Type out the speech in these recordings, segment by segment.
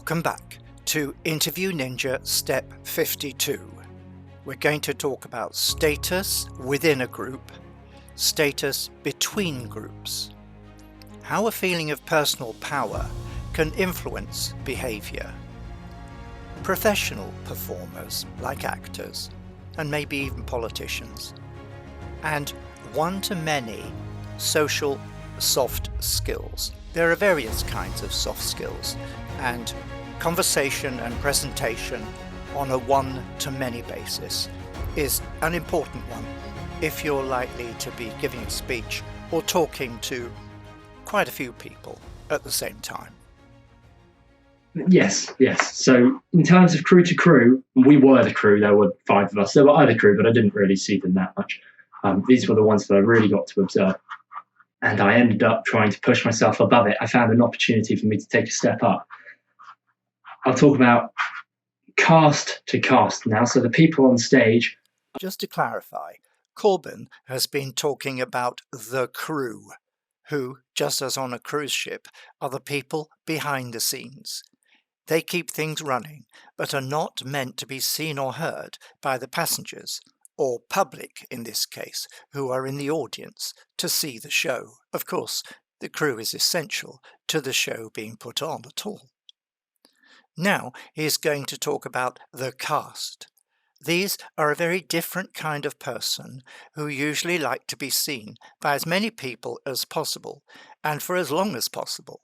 Welcome back to Interview Ninja Step 52. We're going to talk about status within a group, status between groups, how a feeling of personal power can influence behaviour, professional performers like actors and maybe even politicians, and one-to-many social soft skills. There are various kinds of soft skills, and conversation and presentation on a one-to-many basis is an important one if you're likely to be giving a speech or talking to quite a few people at the same time. Yes. So in terms of crew to crew, we were the crew. There were 5 of us. There were other crew, but I didn't really see them that much. These were the ones that I really got to observe. And I ended up trying to push myself above it. I found an opportunity for me to take a step up. I'll talk about cast to cast now. So the people on stage. Just to clarify, Corben has been talking about the crew, who, just as on a cruise ship, are the people behind the scenes. They keep things running, but are not meant to be seen or heard by the passengers, or public in this case, who are in the audience to see the show. Of course, the crew is essential to the show being put on at all. Now he is going to talk about the cast. These are a very different kind of person who usually like to be seen by as many people as possible and for as long as possible.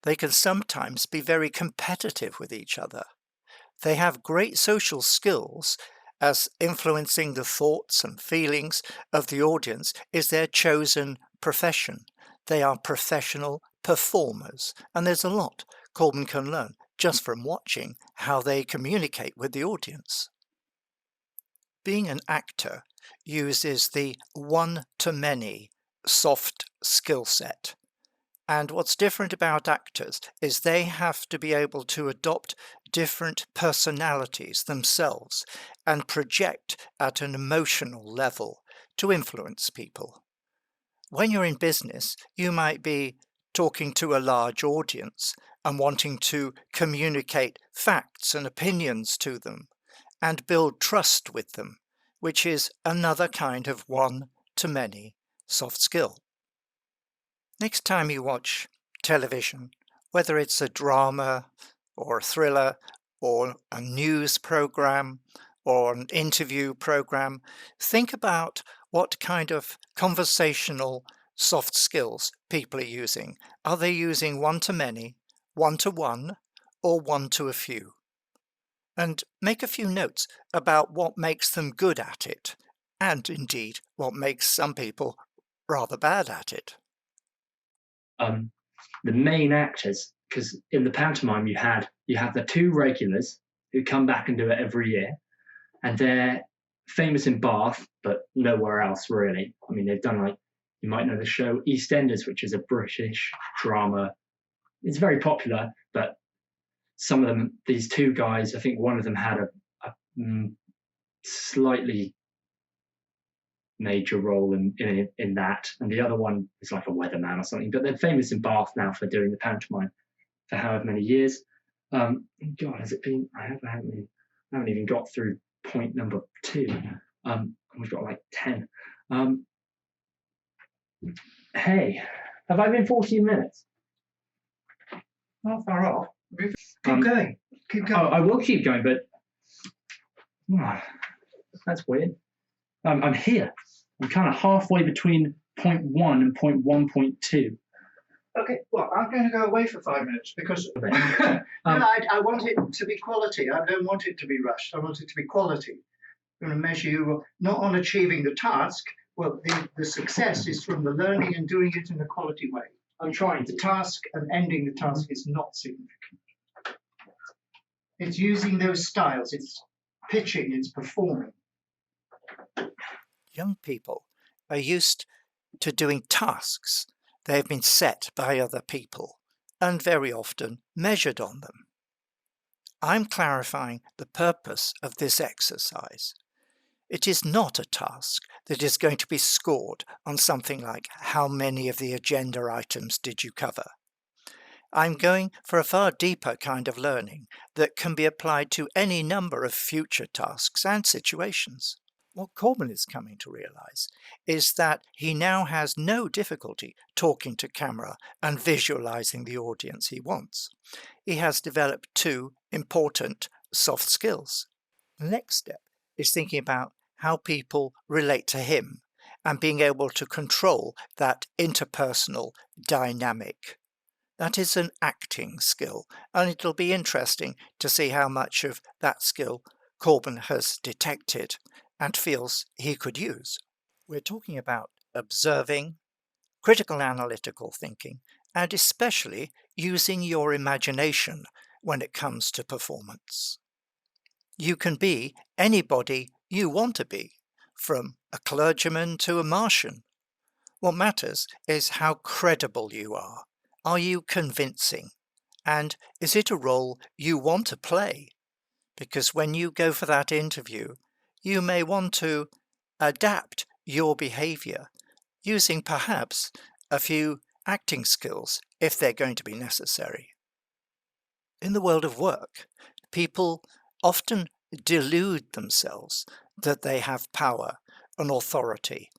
They can sometimes be very competitive with each other. They have great social skills, as influencing the thoughts and feelings of the audience is their chosen profession. They are professional performers, and there's a lot Corben can learn just from watching how they communicate with the audience. Being an actor uses the one-to-many soft skill set. And what's different about actors is they have to be able to adopt different personalities themselves and project at an emotional level to influence people. When you're in business, you might be talking to a large audience and wanting to communicate facts and opinions to them and build trust with them, which is another kind of one-to-many soft skill. Next time you watch television, whether it's a drama or a thriller or a news program or an interview program, think about what kind of conversational soft skills people are using. Are they using one-to-many, one-to-one, or one-to-a-few? And make a few notes about what makes them good at it, and indeed what makes some people rather bad at it. The main actors, because in the pantomime you have the 2 regulars who come back and do it every year, and they're famous in Bath, but nowhere else really. I mean, they've done, like, you might know the show EastEnders, which is a British drama. It's very popular, but some of them, these 2 guys, I think one of them had a slightly major role in that, and the other one is like a weatherman or something, but they're famous in Bath now for doing the pantomime for however many years. God, has it been? I haven't even got through point number 2. We've got like 10. Hey, have I been 14 minutes? Not far off. Keep going. I will keep going, but that's weird. I'm here. I'm kind of halfway between point 1 and point 1.2. Okay, well, I'm going to go away for 5 minutes because I want it to be quality. I don't want it to be rushed. I want it to be quality. I'm going to measure you not on achieving the task. Well, the success is from the learning and doing it in a quality way. I'm trying to. The task and ending the task is not significant. It's using those styles. It's pitching. It's performing. Young people are used to doing tasks they have been set by other people and very often measured on them. I'm clarifying the purpose of this exercise. It is not a task that is going to be scored on something like how many of the agenda items did you cover. I'm going for a far deeper kind of learning that can be applied to any number of future tasks and situations. What Corben is coming to realize is that he now has no difficulty talking to camera and visualizing the audience he wants. He has developed two important soft skills. The next step is thinking about how people relate to him and being able to control that interpersonal dynamic. That is an acting skill, and it'll be interesting to see how much of that skill Corben has detected and feels he could use. We're talking about observing, critical analytical thinking, and especially using your imagination when it comes to performance. You can be anybody you want to be, from a clergyman to a Martian. What matters is how credible you are. Are you convincing? And is it a role you want to play? Because when you go for that interview, you may want to adapt your behaviour using perhaps a few acting skills if they're going to be necessary. In the world of work, people often delude themselves that they have power and authority.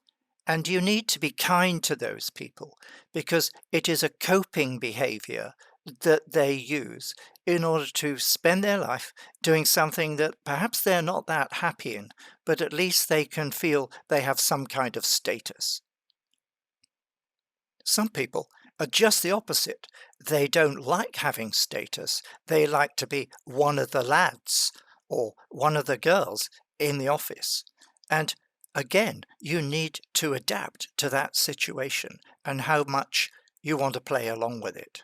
And you need to be kind to those people because it is a coping behavior that they use in order to spend their life doing something that perhaps they're not that happy in, but at least they can feel they have some kind of status. Some people are just the opposite. They don't like having status. They like to be one of the lads or one of the girls in the office. And again, you need to adapt to that situation and how much you want to play along with it.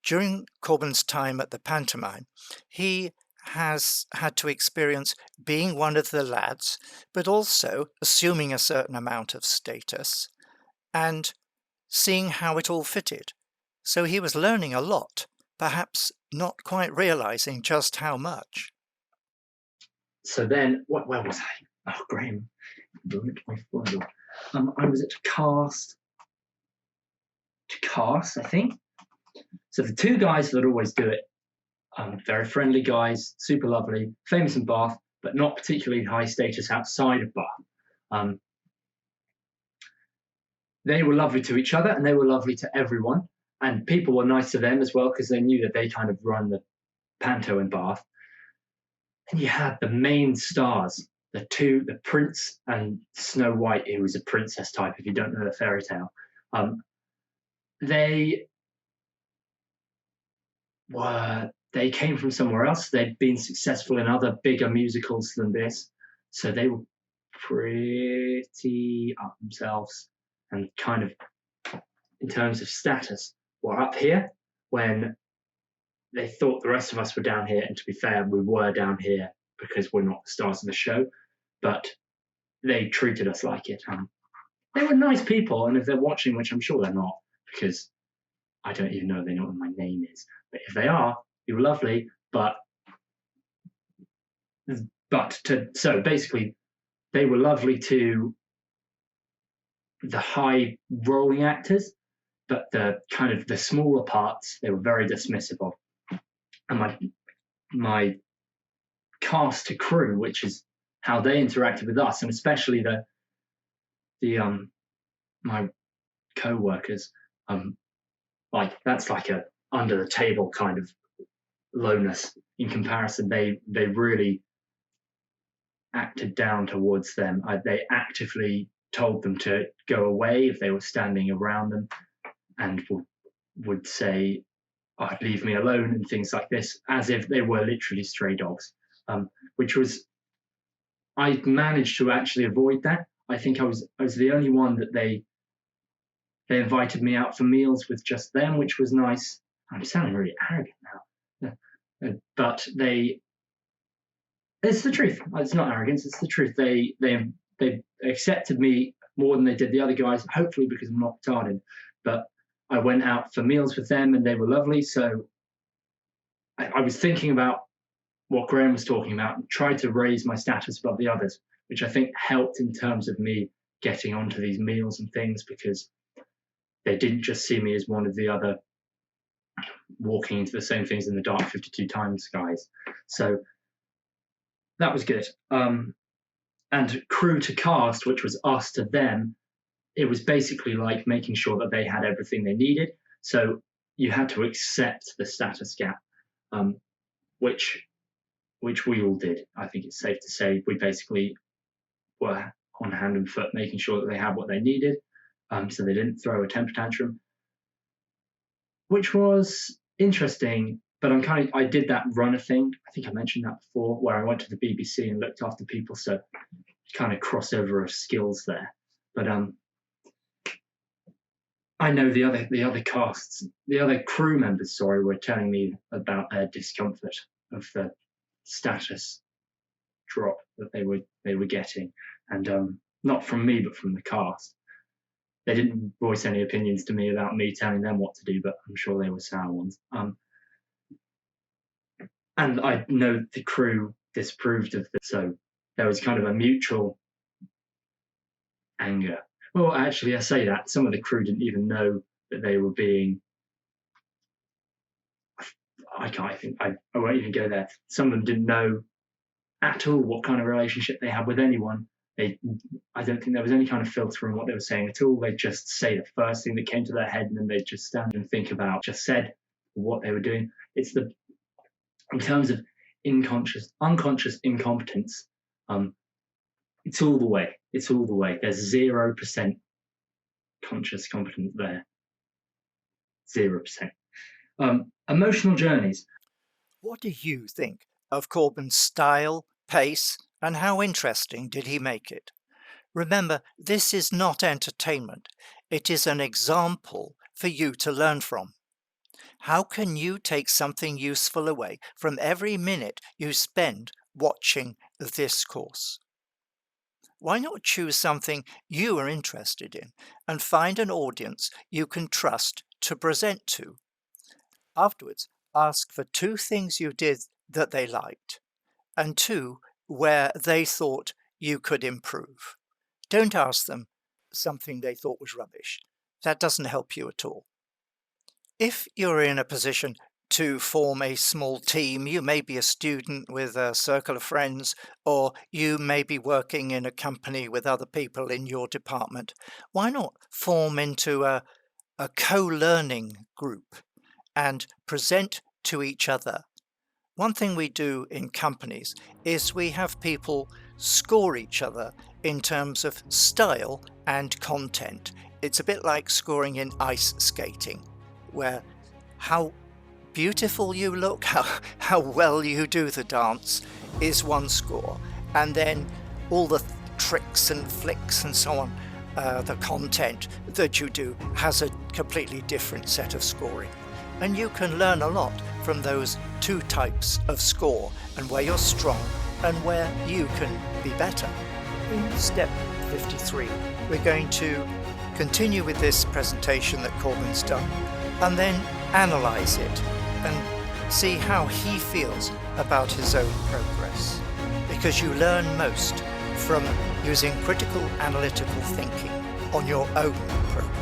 During Corben's time at the pantomime, he has had to experience being one of the lads, but also assuming a certain amount of status and seeing how it all fitted. So he was learning a lot, perhaps not quite realizing just how much. So then, where was I? Oh, Graham, my flow. I was at Cast, I think. So the two guys that always do it, very friendly guys, super lovely, famous in Bath, but not particularly high status outside of Bath. They were lovely to each other and they were lovely to everyone. And people were nice to them as well because they knew that they kind of run the panto in Bath. And you had the main stars, the Prince and Snow White, who was a princess type, if you don't know the fairy tale. They came from somewhere else. They'd been successful in other bigger musicals than this. So they were pretty up themselves and kind of, in terms of status, were up here when they thought the rest of us were down here. And to be fair, we were down here because we're not the stars of the show, but they treated us like it. They were nice people, and if they're watching, which I'm sure they're not, because I don't even know if they know what my name is, but if they are, you were lovely. So basically, they were lovely to the high rolling actors, but the kind of the smaller parts, they were very dismissive of. And my cast to crew, which is how they interacted with us, and especially my co-workers, that's like a under the table kind of lowness in comparison. They really acted down towards them. They actively told them to go away if they were standing around them, and would say, "Oh, leave me alone," and things like this, as if they were literally stray dogs. Which was, I managed to actually avoid that. I think I was the only one that they invited me out for meals with just them, which was nice. I'm sounding really arrogant now, but it's the truth. It's not arrogance. It's the truth. They accepted me more than they did the other guys, hopefully because I'm not retarded. But I went out for meals with them and they were lovely. So I was thinking about what Graham was talking about and tried to raise my status above the others, which I think helped in terms of me getting onto these meals and things, because they didn't just see me as one of the other walking into the same things in the dark 52 times, guys. So that was good. And crew to cast, which was us to them, it was basically like making sure that they had everything they needed. So you had to accept the status gap, which we all did. I think it's safe to say we basically were on hand and foot, making sure that they had what they needed, so they didn't throw a temper tantrum, which was interesting. But I did that runner thing. I think I mentioned that before, where I went to the BBC and looked after people. So kind of crossover of skills there. But I know the other crew members, were telling me about their discomfort of the status drop that they were getting, and not from me, but from the cast. They didn't voice any opinions to me about me telling them what to do, but I'm sure they were sour ones. And I know the crew disapproved of this, so there was kind of a mutual anger. Well, actually, I say that some of the crew didn't even know that they were being. I won't even go there. Some of them didn't know at all what kind of relationship they had with anyone. I don't think there was any kind of filter in what they were saying at all. They'd just say the first thing that came to their head, and then they'd just stand and think about, just said what they were doing. In terms of unconscious incompetence, it's all the way. It's all the way. There's 0% conscious competence there. 0%. Emotional journeys. What do you think of Corben's style, pace, and how interesting did he make it? Remember, this is not entertainment. It is an example for you to learn from. How can you take something useful away from every minute you spend watching this course? Why not choose something you are interested in and find an audience you can trust to present to? Afterwards, ask for 2 things you did that they liked and 2 where they thought you could improve. Don't ask them something they thought was rubbish. That doesn't help you at all. If you're in a position to form a small team, you may be a student with a circle of friends, or you may be working in a company with other people in your department. Why not form into a co-learning group and present to each other? One thing we do in companies is we have people score each other in terms of style and content. It's a bit like scoring in ice skating, where how beautiful you look, how well you do the dance is one score, and then all the tricks and flicks and so on, the content that you do has a completely different set of scoring. And you can learn a lot from those 2 types of score, and where you're strong and where you can be better. In step 53, we're going to continue with this presentation that Corben's done, and then analyze it and see how he feels about his own progress. Because you learn most from using critical analytical thinking on your own progress.